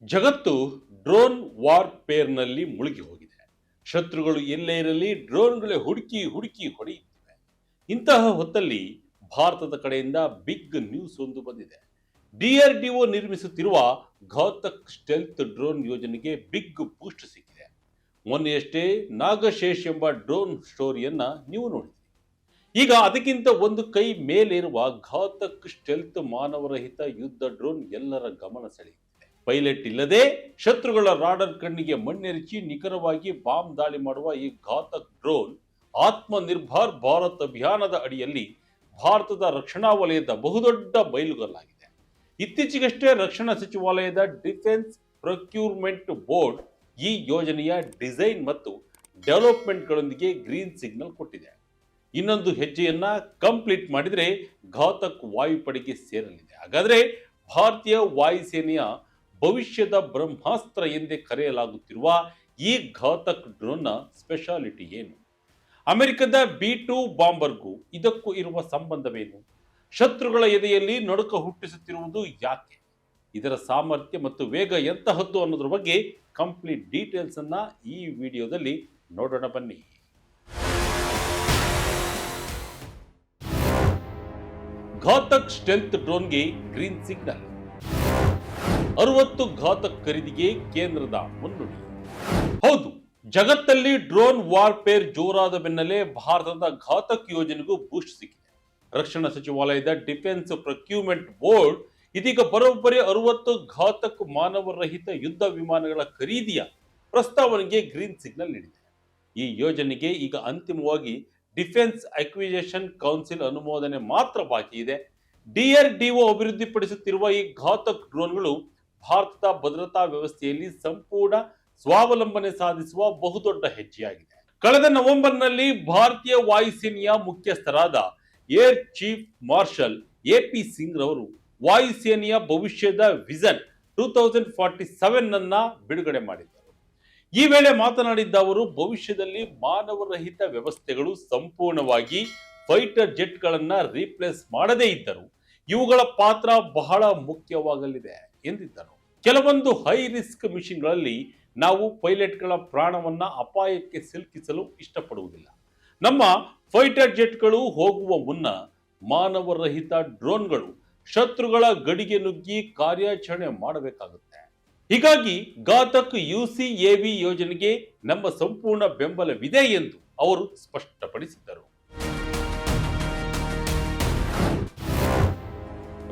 ಜಗತ್ತು ಡ್ರೋನ್ ವಾರ್‌ಪೇರ್‌ನಲ್ಲಿ ಮುಳುಗಿ ಹೋಗಿದೆ. ಶತ್ರುಗಳು ಎಲ್ಲೇ ಇರಲಿ ಡ್ರೋನ್‌ಗಳೇ ಹುಡುಕಿ ಹುಡುಕಿ ಹೊಡೆಯುತ್ತಿವೆ. ಇಂತಹ ಹೊತ್ತಲ್ಲಿ ಭಾರತದ ಕಡೆಯಿಂದ ಬಿಗ್ ನ್ಯೂಸ್ ಒಂದು ಬಂದಿದೆ. ಡಿಆರ್‌ಡಿಒ ನಿರ್ಮಿಸುತ್ತಿರುವ ಘಾತಕ್ ಸ್ಟೆಲ್ತ್ ಡ್ರೋನ್ ಯೋಜನೆಗೆ ಬಿಗ್ ಬೂಸ್ಟ್ ಸಿಕ್ಕಿದೆ. ಮೊನ್ನೆಯಷ್ಟೇ ನಾಗಶೇಷ್ ಎಂಬ ಡ್ರೋನ್ ಸ್ಟೋರಿಯನ್ನ ನೀವು ನೋಡಿದ್ರಿ. ಈಗ ಅದಕ್ಕಿಂತ ಒಂದು ಕೈ ಮೇಲೇರುವ ಘಾತಕ್ ಸ್ಟೆಲ್ತ್ ಮಾನವರಹಿತ ಯುದ್ಧ ಡ್ರೋನ್ ಎಲ್ಲರ ಗಮನ ಸೆಳೆಯುತ್ತಿದೆ. ಪೈಲಟ್ ಇಲ್ಲದೆ ಶತ್ರುಗಳ ರಾಡರ್ ಕಣ್ಣಿಗೆ ಮಣ್ಣೆರಚಿ ನಿಖರವಾಗಿ ಬಾಂಬ್ ದಾಳಿ ಮಾಡುವ ಈ ಘಾತಕ್ ಡ್ರೋನ್ ಆತ್ಮ ನಿರ್ಭರ್ ಭಾರತ್ ಅಭಿಯಾನದ ಅಡಿಯಲ್ಲಿ ಭಾರತದ ರಕ್ಷಣಾ ವಲಯದ ಬಹುದೊಡ್ಡ ಬಯಲುಗಲ್ಲಾಗಿದೆ. ಇತ್ತೀಚೆಗಷ್ಟೇ ರಕ್ಷಣಾ ಸಚಿವಾಲಯದ ಡಿಫೆನ್ಸ್ ಪ್ರೊಕ್ಯೂರ್ಮೆಂಟ್ ಬೋರ್ಡ್ ಈ ಯೋಜನೆಯ ಡಿಸೈನ್ ಮತ್ತು ಡೆವಲಪ್ಮೆಂಟ್ಗಳೊಂದಿಗೆ ಗ್ರೀನ್ ಸಿಗ್ನಲ್ ಕೊಟ್ಟಿದೆ. ಇನ್ನೊಂದು ಹೆಜ್ಜೆಯನ್ನ ಕಂಪ್ಲೀಟ್ ಮಾಡಿದರೆ ಘಾತಕ್ ವಾಯುಪಡೆಗೆ ಸೇರಲಿದೆ. ಹಾಗಾದ್ರೆ ಭಾರತೀಯ ವಾಯುಸೇನೆಯ ಭವಿಷ್ಯದ ಬ್ರಹ್ಮಾಸ್ತ್ರ ಎಂದೇ ಕರೆಯಲಾಗುತ್ತಿರುವ ಈ ಘಾತಕ್ ಡ್ರೋನ್ನ ಸ್ಪೆಷಾಲಿಟಿ ಏನು? ಅಮೆರಿಕದ B-2 ಬಾಂಬರ್ಗೂ ಇದಕ್ಕೂ ಇರುವ ಸಂಬಂಧವೇನು? ಶತ್ರುಗಳ ಎದೆಯಲ್ಲಿ ನಡುಕ ಹುಟ್ಟಿಸುತ್ತಿರುವುದು ಯಾಕೆ? ಇದರ ಸಾಮರ್ಥ್ಯ ಮತ್ತು ವೇಗ ಎಂತಹದ್ದು ಅನ್ನೋದ್ರ ಬಗ್ಗೆ ಕಂಪ್ಲೀಟ್ ಡೀಟೇಲ್ಸ್ ಅನ್ನ ಈ ವಿಡಿಯೋದಲ್ಲಿ ನೋಡೋಣ ಬನ್ನಿ. ಘಾತಕ್ ಸ್ಟೆಲ್ತ್ ಡ್ರೋನ್ಗೆ ಗ್ರೀನ್ ಸಿಗ್ನಲ್. 60 ಘಾತಕ್ ಖರೀದಿಗೆ ಕೇಂದ್ರದ ಮುನ್ನುಡಿ. ಹೌದು, ಜಗತ್ತಲ್ಲಿ ಡ್ರೋನ್ ವಾರ್‌ಪೇರ್ ಜೋರಾದ ಬೆನ್ನಲ್ಲೇ ಭಾರತದ ಘಾತಕ್ ಯೋಜನೆಗೂ ಬೂಸ್ಟ್ ಸಿಕ್ಕಿದೆ. ರಕ್ಷಣಾ ಸಚಿವಾಲಯದ ಡಿಫೆನ್ಸ್ ಪ್ರೊಕ್ಯೂರ್ಮೆಂಟ್ ಬೋರ್ಡ್ ಇದೀಗ ಬರೋಬ್ಬರಿ 60 ಘಾತಕ್ ಮಾನವರಹಿತ ಯುದ್ಧ ವಿಮಾನಗಳ ಖರೀದಿಯ ಪ್ರಸ್ತಾವನೆಗೆ ಗ್ರೀನ್ ಸಿಗ್ನಲ್ ನೀಡಿದೆ. ಈ ಯೋಜನೆಗೆ ಈಗ ಅಂತಿಮವಾಗಿ ಡಿಫೆನ್ಸ್ ಅಕ್ವಿಜಿಷನ್ ಕೌನ್ಸಿಲ್ ಅನುಮೋದನೆ ಮಾತ್ರ ಬಾಕಿ ಇದೆ. ಡಿಆರ್‌ಡಿಒ ಅಭಿವೃದ್ಧಿಪಡಿಸುತ್ತಿರುವ ಈ ಘಾತಕ್ ಡ್ರೋನ್ಗಳು ಭಾರತದ ಭದ್ರತಾ ವ್ಯವಸ್ಥೆಯಲ್ಲಿ ಸಂಪೂರ್ಣ ಸ್ವಾವಲಂಬನೆ ಸಾಧಿಸುವ ಬಹುದೊಡ್ಡ ಹೆಜ್ಜೆಯಾಗಿದೆ. ಕಳೆದ ನವೆಂಬರ್ನಲ್ಲಿ ಭಾರತೀಯ ವಾಯುಸೇನೆಯ ಮುಖ್ಯಸ್ಥರಾದ air chief marshal AP Singh ರವರು ವಾಯುಸೇನೆಯ ಭವಿಷ್ಯದ ವಿಷನ್ 2047 ಅನ್ನ ಬಿಡುಗಡೆ ಮಾಡಿದ್ದರು. ಈ ವೇಳೆ ಮಾತನಾಡಿದ್ದ ಅವರು, ಭವಿಷ್ಯದಲ್ಲಿ ಮಾನವರಹಿತ ವ್ಯವಸ್ಥೆಗಳು ಸಂಪೂರ್ಣವಾಗಿ ಫೈಟರ್ ಜೆಟ್ಗಳನ್ನ ರೀಪ್ಲೇಸ್ ಮಾಡದೇ ಇದ್ದರು ಇವುಗಳ ಪಾತ್ರ ಬಹಳ ಮುಖ್ಯವಾಗಲಿದೆ ಎಂದಿದ್ದರು. ಕೆಲವೊಂದು ಹೈ ರಿಸ್ಕ್ ಮಿಷನ್ಗಳಲ್ಲಿ ನಾವು ಪೈಲಟ್ಗಳ ಪ್ರಾಣವನ್ನ ಅಪಾಯಕ್ಕೆ ಸಿಲುಕಿಸಲು ಇಷ್ಟಪಡುವುದಿಲ್ಲ. ನಮ್ಮ ಫೈಟರ್ ಜೆಟ್ಗಳು ಹೋಗುವ ಮುನ್ನ ಮಾನವರಹಿತ ಡ್ರೋನ್ಗಳು ಶತ್ರುಗಳ ಗಡಿಗೆ ನುಗ್ಗಿ ಕಾರ್ಯಾಚರಣೆ ಮಾಡಬೇಕಾಗುತ್ತೆ. ಹೀಗಾಗಿ ಘಾತಕ್ UCAV ಯೋಜನೆಗೆ ನಮ್ಮ ಸಂಪೂರ್ಣ ಬೆಂಬಲವಿದೆ ಎಂದು ಅವರು ಸ್ಪಷ್ಟಪಡಿಸಿದ್ದರು.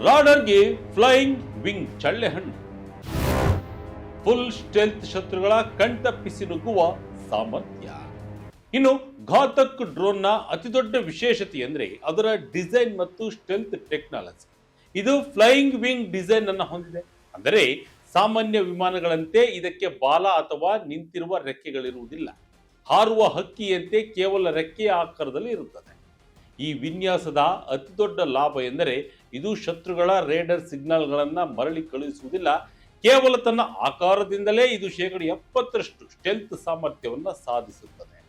ರಾಡರ್ಗೆ ಫ್ಲೈಯಿಂಗ್ ವಿಂಗ್ ಚಳ್ಳೆಹಣ್ಣು. ಫುಲ್ ಸ್ಟೆಲ್ತ್ ಶತ್ರುಗಳ ಕಣ್ತಪ್ಪಿಸಿ ನುಗ್ಗುವ ಸಾಮರ್ಥ್ಯ. ಇನ್ನು ಘಾತಕ್ ಡ್ರೋನ್ನ ಅತಿದೊಡ್ಡ ವಿಶೇಷತೆ ಅಂದರೆ ಅದರ ಡಿಸೈನ್ ಮತ್ತು ಸ್ಟೆಲ್ತ್ ಟೆಕ್ನಾಲಜಿ. ಇದು ಫ್ಲೈಯಿಂಗ್ ವಿಂಗ್ ಡಿಸೈನ್ ಅನ್ನು ಹೊಂದಿದೆ. ಅಂದರೆ ಸಾಮಾನ್ಯ ವಿಮಾನಗಳಂತೆ ಇದಕ್ಕೆ ಬಾಲ ಅಥವಾ ನಿಂತಿರುವ ರೆಕ್ಕೆಗಳಿರುವುದಿಲ್ಲ. ಹಾರುವ ಹಕ್ಕಿಯಂತೆ ಕೇವಲ ರೆಕ್ಕೆಯ ಆಕಾರದಲ್ಲಿ ಇರುತ್ತದೆ. ಈ ವಿನ್ಯಾಸದ ಅತಿದೊಡ್ಡ ಲಾಭ ಎಂದರೆ ಇದು ಶತ್ರುಗಳ ರೇಡರ್ ಸಿಗ್ನಲ್ಗಳನ್ನು ಮರಳಿ ಕಳುಹಿಸುವುದಿಲ್ಲ. ಕೇವಲ ತನ್ನ ಆಕಾರದಿಂದಲೇ ಇದು 70% ಸ್ಟೆಲ್ತ್ ಸಾಮರ್ಥ್ಯವನ್ನು ಸಾಧಿಸುತ್ತದೆ.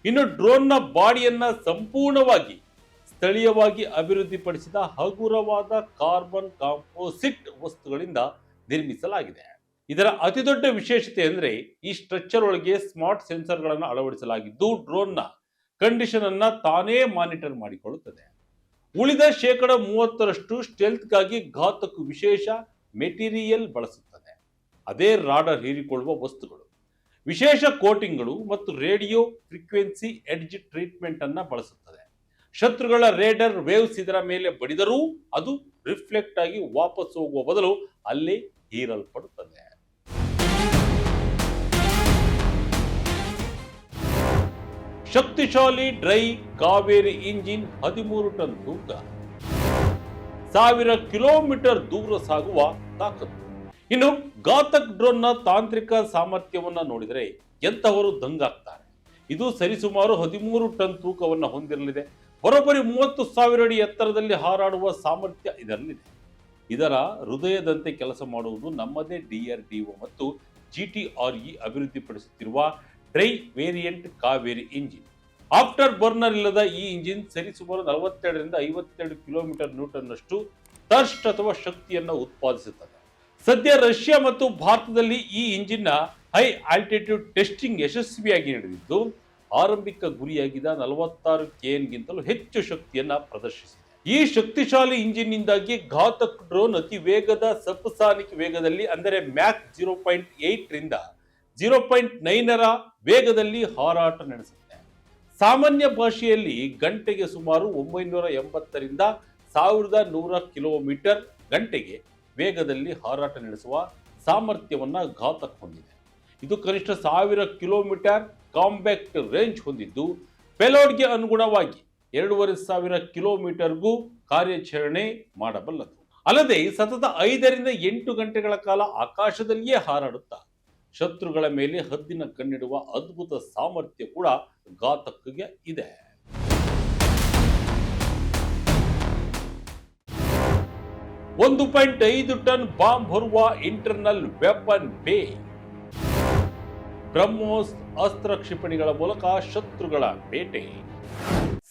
ಇನ್ನು ಡ್ರೋನ್ನ ಬಾಡಿಯನ್ನ ಸಂಪೂರ್ಣವಾಗಿ ಸ್ಥಳೀಯವಾಗಿ ಅಭಿವೃದ್ಧಿಪಡಿಸಿದ ಹಗುರವಾದ ಕಾರ್ಬನ್ ಕಾಂಪೋಸಿಟ್ ವಸ್ತುಗಳಿಂದ ನಿರ್ಮಿಸಲಾಗಿದೆ. ಇದರ ಅತಿದೊಡ್ಡ ವಿಶೇಷತೆ ಅಂದರೆ ಈ ಸ್ಟ್ರಕ್ಚರ್ ಒಳಗೆ ಸ್ಮಾರ್ಟ್ ಸೆನ್ಸರ್ಗಳನ್ನು ಅಳವಡಿಸಲಾಗಿದ್ದು ಡ್ರೋನ್ನ ಕಂಡೀಷನ್ ಅನ್ನ ತಾನೇ ಮಾನಿಟರ್ ಮಾಡಿಕೊಳ್ಳುತ್ತದೆ. ಉಳಿದ 30% ಸ್ಟೆಲ್ತ್ಗಾಗಿ ಘಾತಕ್ ವಿಶೇಷ ಮೆಟೀರಿಯಲ್ ಬಳಸುತ್ತದೆ. ಅದೇ ರಾಡರ್ ಹೀರಿಕೊಳ್ಳುವ ವಸ್ತುಗಳು, ವಿಶೇಷ ಕೋಟಿಂಗ್ಗಳು ಮತ್ತು ರೇಡಿಯೋ ಫ್ರೀಕ್ವೆನ್ಸಿ ಎಡ್ಜ್ ಟ್ರೀಟ್ಮೆಂಟ್ ಅನ್ನ ಬಳಸುತ್ತದೆ. ಶತ್ರುಗಳ ರೇಡರ್ ವೇವ್ಸ್ ಇದರ ಮೇಲೆ ಬಡಿದರೂ ಅದು ರಿಫ್ಲೆಕ್ಟ್ ಆಗಿ ವಾಪಸ್ ಹೋಗುವ ಬದಲು ಅಲ್ಲೇ ಹೀರಲ್ಪಡುತ್ತದೆ. ಶಕ್ತಿಶಾಲಿ ಡ್ರೈ ಕಾವೇರಿ ಇಂಜಿನ್ 13 ಟನ್ ತೂಕ, 1000 ಕಿಲೋಮೀಟರ್ ದೂರ ಸಾಗುವ ತಾಕತ್ತು. ಇನ್ನು ಘಾತಕ್ ಡ್ರೋನ್ನ ತಾಂತ್ರಿಕ ಸಾಮರ್ಥ್ಯವನ್ನ ನೋಡಿದರೆ ಎಂತವರು ದಂಗಾಗ್ತಾರೆ. ಇದು ಸರಿಸುಮಾರು 13 ಟನ್ ತೂಕವನ್ನು ಹೊಂದಿರಲಿದೆ. ಬರೋಬ್ಬರಿ 30,000 ಅಡಿ ಎತ್ತರದಲ್ಲಿ ಹಾರಾಡುವ ಸಾಮರ್ಥ್ಯ ಇದರಲ್ಲಿದೆ. ಇದರ ಹೃದಯದಂತೆ ಕೆಲಸ ಮಾಡುವುದು ನಮ್ಮದೇ DRDO ಮತ್ತು GTRE ಅಭಿವೃದ್ಧಿಪಡಿಸುತ್ತಿರುವ dry variant Kaveri engine. Afterburner ಇಲ್ಲದ ಈ ಇಂಜಿನ್ ಸರಿಸುಮಾರು 42 ರಿಂದ 52 ಕಿಲೋಮೀಟರ್ ನ್ಯೂಟನ್ ನಷ್ಟು ಥರ್ಸ್ಟ್ ಅಥವಾ ಶಕ್ತಿಯನ್ನು ಉತ್ಪಾದಿಸುತ್ತದೆ. ಸದ್ಯ ರಷ್ಯಾ ಮತ್ತು ಭಾರತದಲ್ಲಿ ಈ ಇಂಜಿನ್ನ ಹೈ ಆಲ್ಟಿಟ್ಯೂಡ್ ಟೆಸ್ಟಿಂಗ್ ಯಶಸ್ವಿಯಾಗಿ ನಡೆದಿದ್ದು ಆರಂಭಿಕ ಗುರಿಯಾಗಿದ್ದ 46 ಕೆಎನ್ಗಿಂತಲೂ ಹೆಚ್ಚು ಶಕ್ತಿಯನ್ನ ಪ್ರದರ್ಶಿಸಿದೆ. ಈ ಶಕ್ತಿಶಾಲಿ ಇಂಜಿನ್ನಿಂದಾಗಿ ಘಾತಕ್ ಡ್ರೋನ್ ಅತಿ ವೇಗದ ಸಬ್ಸಾನಿಕ್ ವೇಗದಲ್ಲಿ ಅಂದರೆ ಮ್ಯಾಕ್ 0.8 ರಿಂದ 0.9 ವೇಗದಲ್ಲಿ ಹಾರಾಟ ನಡೆಸುತ್ತೆ. ಸಾಮಾನ್ಯ ಭಾಷೆಯಲ್ಲಿ ಗಂಟೆಗೆ ಸುಮಾರು 980 ರಿಂದ 1100 ಕಿಲೋಮೀಟರ್ ಗಂಟೆಗೆ ವೇಗದಲ್ಲಿ ಹಾರಾಟ ನಡೆಸುವ ಸಾಮರ್ಥ್ಯವನ್ನ ಘಾತಕ್ ಹೊಂದಿದೆ. ಇದು ಕನಿಷ್ಠ 1000 ಕಿಲೋಮೀಟರ್ ಕಾಂಪ್ಯಾಕ್ಟ್ ರೇಂಜ್ ಹೊಂದಿದ್ದು ಪೇಲೋಡ್ಗೆ ಅನುಗುಣವಾಗಿ 2500 ಕಿಲೋಮೀಟರ್ಗೂ ಕಾರ್ಯಾಚರಣೆ ಮಾಡಬಲ್ಲದು. ಅಲ್ಲದೆ ಸತತ 5 ರಿಂದ 8 ಗಂಟೆಗಳ ಕಾಲ ಆಕಾಶದಲ್ಲಿಯೇ ಹಾರಾಡುತ್ತಾ ಶತ್ರುಗಳ ಮೇಲೆ ಹದ್ದಿನ ಕಣ್ಣಿಡುವ ಅದ್ಭುತ ಸಾಮರ್ಥ್ಯ ಕೂಡ ಘಾತಕ್ಗೆ ಇದೆ. 1.5 ಟನ್ ಬಾಂಬ್ ಹೊರುವ ಇಂಟರ್ನಲ್ ವೆಪನ್ ಬೇ. ಬ್ರಹ್ಮೋಸ್ ಅಸ್ತ್ರ ಕ್ಷಿಪಣಿಗಳ ಮೂಲಕ ಶತ್ರುಗಳ ಬೇಟೆ.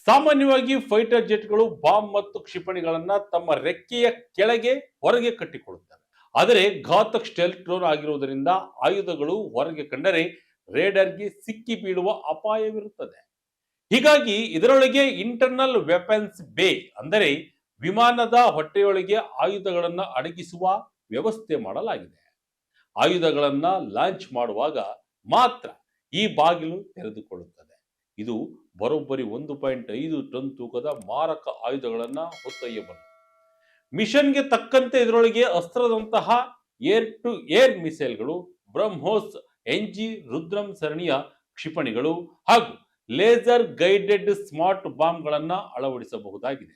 ಸಾಮಾನ್ಯವಾಗಿ ಫೈಟರ್ ಜೆಟ್ಗಳು ಬಾಂಬ್ ಮತ್ತು ಕ್ಷಿಪಣಿಗಳನ್ನ ತಮ್ಮ ರೆಕ್ಕೆಯ ಕೆಳಗೆ ಹೊರಗೆ ಕಟ್ಟಿಕೊಳ್ಳುತ್ತವೆ. ಆದರೆ ಘಾತಕ್ ಸ್ಟೆಲ್ತ್ ಡ್ರೋನ್ ಆಗಿರುವುದರಿಂದ ಆಯುಧಗಳು ಹೊರಗೆ ಕಂಡರೆ ರೇಡರ್ಗೆ ಸಿಕ್ಕಿ ಬೀಳುವ ಅಪಾಯವಿರುತ್ತದೆ. ಹೀಗಾಗಿ ಇದರೊಳಗೆ ಇಂಟರ್ನಲ್ ವೆಪನ್ಸ್ ಬೇ ಅಂದರೆ ವಿಮಾನದ ಹೊಟ್ಟೆಯೊಳಗೆ ಆಯುಧಗಳನ್ನ ಅಡಗಿಸುವ ವ್ಯವಸ್ಥೆ ಮಾಡಲಾಗಿದೆ. ಆಯುಧಗಳನ್ನ ಲಾಂಚ್ ಮಾಡುವಾಗ ಮಾತ್ರ ಈ ಬಾಗಿಲು ತೆರೆದುಕೊಳ್ಳುತ್ತದೆ. ಇದು ಬರೋಬ್ಬರಿ 1.5 ಟನ್ ತೂಕದ ಮಾರಕ ಆಯುಧಗಳನ್ನ ಹೊತ್ತೊಯ್ಯಬಲ್ಲದು. ಮಿಷನ್ಗೆ ತಕ್ಕಂತೆ ಇದರೊಳಗೆ ಅಸ್ತ್ರದಂತಹ ಏರ್ ಟು ಏರ್ ಮಿಸೈಲ್ಗಳು, ಬ್ರಹ್ಮೋಸ್ ಎನ್ಜಿ ರುದ್ರಂ ಸರಣಿಯ ಕ್ಷಿಪಣಿಗಳು ಹಾಗೂ ಲೇಸರ್ ಗೈಡೆಡ್ ಸ್ಮಾರ್ಟ್ ಬಾಂಬ್ಗಳನ್ನ ಅಳವಡಿಸಬಹುದಾಗಿದೆ.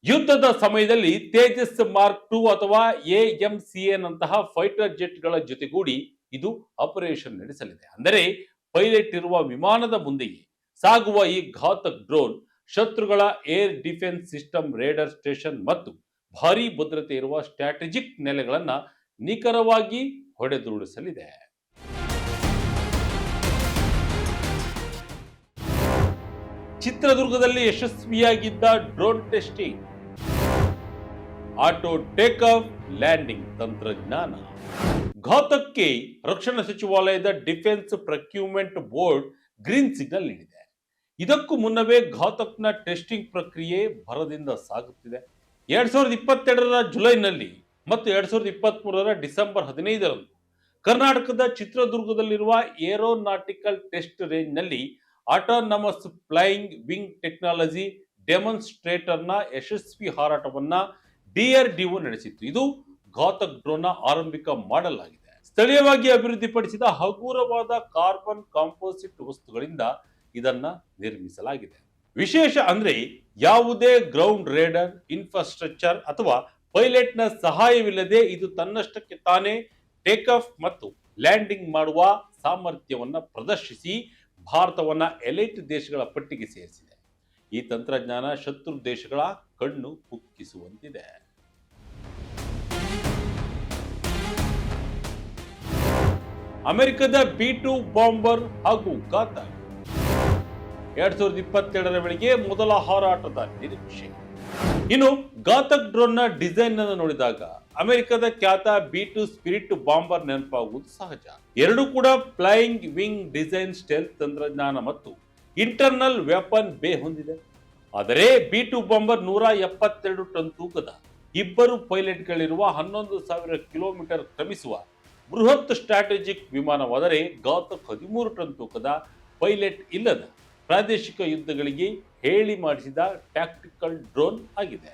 ಯುದ್ಧದ ಸಮಯದಲ್ಲಿ ತೇಜಸ್ ಮಾರ್ಕ್ 2 ಅಥವಾ AMCA ನಂತಹ ಫೈಟರ್ ಜೆಟ್ಗಳ ಜೊತೆಗೂಡಿ ಇದು ಆಪರೇಷನ್ ನಡೆಸಲಿದೆ. ಅಂದರೆ ಪೈಲಟ್ ಇರುವ ವಿಮಾನದ ಮುಂದೆಯೇ ಸಾಗುವ ಈ ಘಾತಕ್ ಡ್ರೋನ್ ಶತ್ರುಗಳ air defence system, radar station ಮತ್ತು ಭಾರೀ ಭದ್ರತೆ ಇರುವ ಸ್ಟ್ರಾಟಜಿಕ್ ನೆಲೆಗಳನ್ನ ನಿಖರವಾಗಿ ಹೊಡೆದುರುಳಿಸಲಿದೆ. ಚಿತ್ರದುರ್ಗದಲ್ಲಿ ಯಶಸ್ವಿಯಾಗಿದ್ದ drone testing. Auto take off landing ತಂತ್ರಜ್ಞಾನ. ಘಾತಕ್ಗೆ ರಕ್ಷಣಾ ಸಚಿವಾಲಯದ defence procurement board green signal ನೀಡಿದೆ. ಇದಕ್ಕೂ ಮುನ್ನವೇ ಘಾತಕ್ನ ಟೆಸ್ಟಿಂಗ್ ಪ್ರಕ್ರಿಯೆ ಭರದಿಂದ ಸಾಗುತ್ತಿದೆ. 2022ರ ಜುಲೈನಲ್ಲಿ ಮತ್ತು 2023ರ ಡಿಸೆಂಬರ್ 15ರಂದು ಕರ್ನಾಟಕದ ಚಿತ್ರದುರ್ಗದಲ್ಲಿರುವ ಏರೋನಾಟಿಕಲ್ ಟೆಸ್ಟ್ ರೇಂಜ್ನಲ್ಲಿ ಆಟೋನಮಸ್ ಫ್ಲೈಯಿಂಗ್ ವಿಂಗ್ ಟೆಕ್ನಾಲಜಿ ಡೆಮಾನ್ಸ್ಟ್ರೇಟರ್ನ ಯಶಸ್ವಿ ಹಾರಾಟವನ್ನ DRDO ನಡೆಸಿತ್ತು. ಇದು ಘಾತಕ್ ಡ್ರೋನ್ನ ಆರಂಭಿಕ ಮಾಡೆಲ್ ಆಗಿದೆ. ಸ್ಥಳೀಯವಾಗಿ ಅಭಿವೃದ್ಧಿಪಡಿಸಿದ ಹಗುರವಾದ ಕಾರ್ಬನ್ ಕಾಂಪೋಸಿಟ್ ವಸ್ತುಗಳಿಂದ ಇದನ್ನ ನಿರ್ಮಿಸಲಾಗಿದೆ. ವಿಶೇಷ ಅಂದ್ರೆ ಯಾವುದೇ ಗ್ರೌಂಡ್ ರೇಡರ್ ಇನ್ಫ್ರಾಸ್ಟ್ರಕ್ಚರ್ ಅಥವಾ ಪೈಲಟ್ನ ಸಹಾಯವಿಲ್ಲದೆ ಇದು ತನ್ನಷ್ಟಕ್ಕೆ ತಾನೇ ಟೇಕ್ ಆಫ್ ಮತ್ತು ಲ್ಯಾಂಡಿಂಗ್ ಮಾಡುವ ಸಾಮರ್ಥ್ಯವನ್ನ ಪ್ರದರ್ಶಿಸಿ ಭಾರತವನ್ನ ಎಲೈಟ್ ದೇಶಗಳ ಪಟ್ಟಿಗೆ ಸೇರಿಸಿದೆ. ಈ ತಂತ್ರಜ್ಞಾನ ಶತ್ರು ದೇಶಗಳ ಕಣ್ಣು ಕುಕ್ಕಿಸುವಂತಿದೆ. ಅಮೆರಿಕದ B2 ಬಾಂಬರ್ ಹಾಗೂ ಘಾತಕ್ 2022ರ ವೇಳೆಗೆ ಮೊದಲ ಹಾರಾಟದ ನಿರೀಕ್ಷೆ. ಇನ್ನು ಘಾತಕ್ ಡ್ರೋನ್ನ ಡಿಸೈನ್ ಅನ್ನು ನೋಡಿದಾಗ ಅಮೆರಿಕದ ಖ್ಯಾತ B2 ಸ್ಪಿರಿಟ್ ಬಾಂಬರ್ ನೆನಪಾಗುವುದು ಸಹಜ. ಎರಡೂ ಕೂಡ ಫ್ಲೈಯಿಂಗ್ ವಿಂಗ್ ಡಿಸೈನ್, ಸ್ಟೆಲ್ತ್ ತಂತ್ರಜ್ಞಾನ ಮತ್ತು ಇಂಟರ್ನಲ್ ವೆಪನ್ ಬೇ ಹೊಂದಿದೆ. ಆದರೆ B2 ಬಾಂಬರ್ 172 ಟನ್ ತೂಕದ ಇಬ್ಬರು ಪೈಲಟ್ಗಳಿರುವ 11,000 ಕಿಲೋಮೀಟರ್ ಕ್ರಮಿಸುವ ಬೃಹತ್ ಸ್ಟ್ರಾಟಜಿಕ್ ವಿಮಾನವಾದರೆ ಘಾತಕ್ 13 ಟನ್ ತೂಕದ ಪೈಲಟ್ ಇಲ್ಲದ ಪ್ರಾದೇಶಿಕ ಯುದ್ಧಗಳಿಗೆ ಹೇಳಿ ಮಾಡಿಸಿದ ಟ್ಯಾಕ್ಟಿಕಲ್ ಡ್ರೋನ್ ಆಗಿದೆ.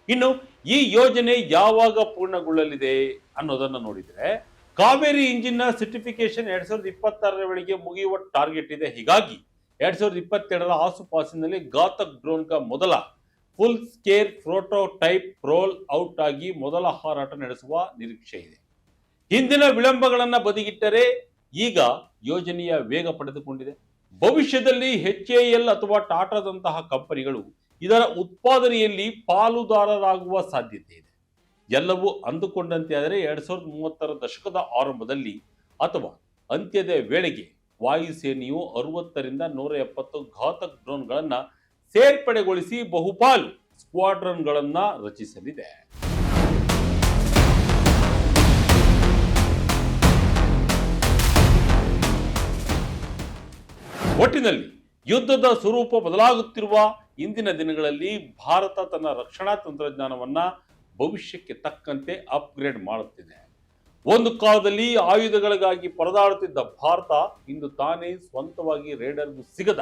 ಇನ್ನು ಈ ಯೋಜನೆ ಯಾವಾಗ ಪೂರ್ಣಗೊಳ್ಳಲಿದೆ ಅನ್ನೋದನ್ನು ನೋಡಿದ್ರೆ ಕಾವೇರಿ ಇಂಜಿನ್ ಸರ್ಟಿಫಿಕೇಶನ್ 2026ರ ವೇಳೆಗೆ ಮುಗಿಯುವ ಟಾರ್ಗೆಟ್ ಇದೆ. ಹೀಗಾಗಿ 2022ರ ಆಸುಪಾಸಿನಲ್ಲಿ ಘಾತಕ್ ಡ್ರೋನ್ ಮೊದಲ full scale prototype roll out ಆಗಿ ಮೊದಲ ಹಾರಾಟ ನಡೆಸುವ ನಿರೀಕ್ಷೆ ಇದೆ. ಹಿಂದಿನ ವಿಳಂಬಗಳನ್ನ ಬದಿಗಿಟ್ಟರೆ ಈಗ ಯೋಜನೆಯ ವೇಗ ಪಡೆದುಕೊಂಡಿದೆ. ಭವಿಷ್ಯದಲ್ಲಿ HAL ಅಥವಾ ಟಾಟಾದಂತಹ ಕಂಪನಿಗಳು ಇದರ ಉತ್ಪಾದನೆಯಲ್ಲಿ ಪಾಲುದಾರರಾಗುವ ಸಾಧ್ಯತೆ ಇದೆ. ಎಲ್ಲವೂ ಅಂದುಕೊಂಡಂತೆ ಆದರೆ 2030ರ ದಶಕದ ಆರಂಭದಲ್ಲಿ ಅಥವಾ ಅಂತ್ಯದ ವೇಳೆಗೆ ವಾಯುಸೇನೆಯು 60 ರಿಂದ 170 ಘಾತಕ್ ಡ್ರೋನ್ಗಳನ್ನ ಸೇರ್ಪಡೆಗೊಳಿಸಿ ಬಹುಪಾಲು ಸ್ಕ್ವಾಡ್ರನ್ಗಳನ್ನ ರಚಿಸಲಿದೆ. ಒಟ್ಟಿನಲ್ಲಿ ಯುದ್ಧದ ಸ್ವರೂಪ ಬದಲಾಗುತ್ತಿರುವ ಇಂದಿನ ದಿನಗಳಲ್ಲಿ ಭಾರತ ತನ್ನ ರಕ್ಷಣಾ ತಂತ್ರಜ್ಞಾನವನ್ನ ಭವಿಷ್ಯಕ್ಕೆ ತಕ್ಕಂತೆ ಅಪ್ಗ್ರೇಡ್ ಮಾಡುತ್ತಿದೆ. ಒಂದು ಕಾಲದಲ್ಲಿ ಆಯುಧಗಳಿಗಾಗಿ ಪರದಾಡುತ್ತಿದ್ದ ಭಾರತ ಇಂದು ತಾನೇ ಸ್ವಂತವಾಗಿ ರೇಡರ್ಗೂ ಸಿಗದ,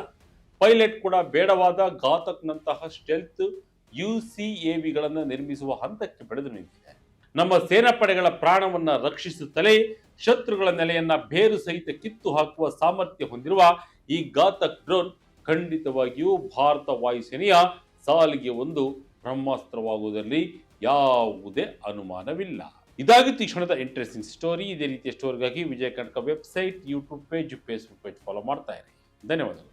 ಪೈಲಟ್ ಕೂಡ ಬೇಡವಾದ ಘಾತಕ್ನಂತಹ ಸ್ಟೆಲ್ತ್ UCAVಗಳನ್ನು ನಿರ್ಮಿಸುವ ಹಂತಕ್ಕೆ ಬೆಳೆದು ನಿಂತಿದೆ. ನಮ್ಮ ಸೇನಾಪಡೆಗಳ ಪ್ರಾಣವನ್ನ ರಕ್ಷಿಸುತ್ತಲೇ ಶತ್ರುಗಳ ನೆಲೆಯನ್ನ ಬೇರು ಸಹಿತ ಕಿತ್ತು ಹಾಕುವ ಸಾಮರ್ಥ್ಯ ಹೊಂದಿರುವ ಈ ಘಾತಕ್ ಡ್ರೋನ್ ಖಂಡಿತವಾಗಿಯೂ ಭಾರತ ವಾಯುಸೇನೆಯ ಸಾಲಿಗೆ ಒಂದು ಬ್ರಹ್ಮಾಸ್ತ್ರವಾಗುವುದರಲ್ಲಿ ಯಾವುದೇ ಅನುಮಾನವಿಲ್ಲ. ಇದಾಗಿತ್ತು ಈ ಕ್ಷಣದ ಇಂಟ್ರೆಸ್ಟಿಂಗ್ ಸ್ಟೋರಿ. ಇದೇ ರೀತಿಯ ಸ್ಟೋರಿಗಾಗಿ Vijaya Karnataka website, YouTube page, Facebook page follow ಮಾಡ್ತಾ ಇರಿ. ಧನ್ಯವಾದಗಳು.